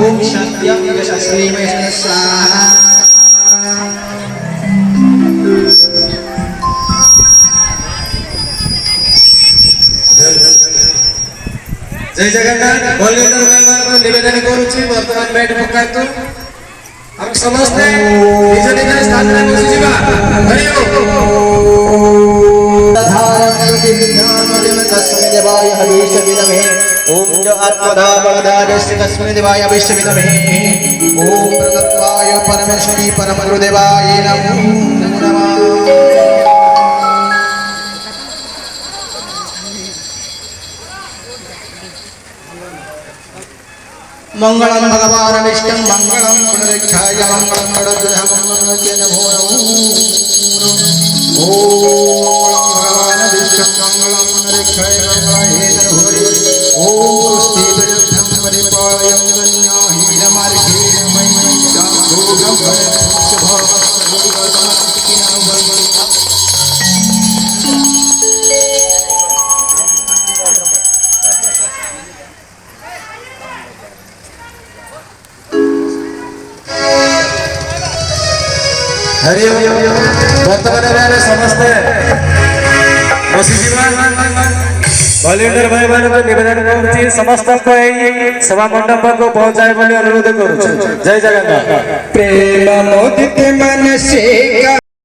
ओम शांत्यम यशस्वीमय स्वाहा। जय जगन्नाथ बलिदान भाई निवेदन करूची वर्तमान बैठ पकातु हम समस्ते निज निज स्थान रे बसी जिबा हरि ओम धारण करके विज्ञान मध्यम तस्मै देवाय हविष विदमे ओम च आत्मधा बलदायस्य तस्मै देवाय हविष विदमे ओम प्रतत्वाय परमेश्वरी परमगुरुदेवाय नमो नमः। मंगलम भगवान विष्णु मंगलम पुनरुत्थाय मंगलम गणपतये मंगलम नमो ओम भगवान विष्णु मंगलम पुनरुत्थाय मंगलम ओम स्त्री विरुद्धम परिपालयं गण्याहि विदमार्गे मयि चाभोगम हरि वर्तमान में समस्ते वॉलंटियर भाई मान को निवेदन करूची समस्त को सभा मंडप को पहुंचाए बोली अनुरोध करूची। जय जगन्नाथ। प्रेम मोदित मन से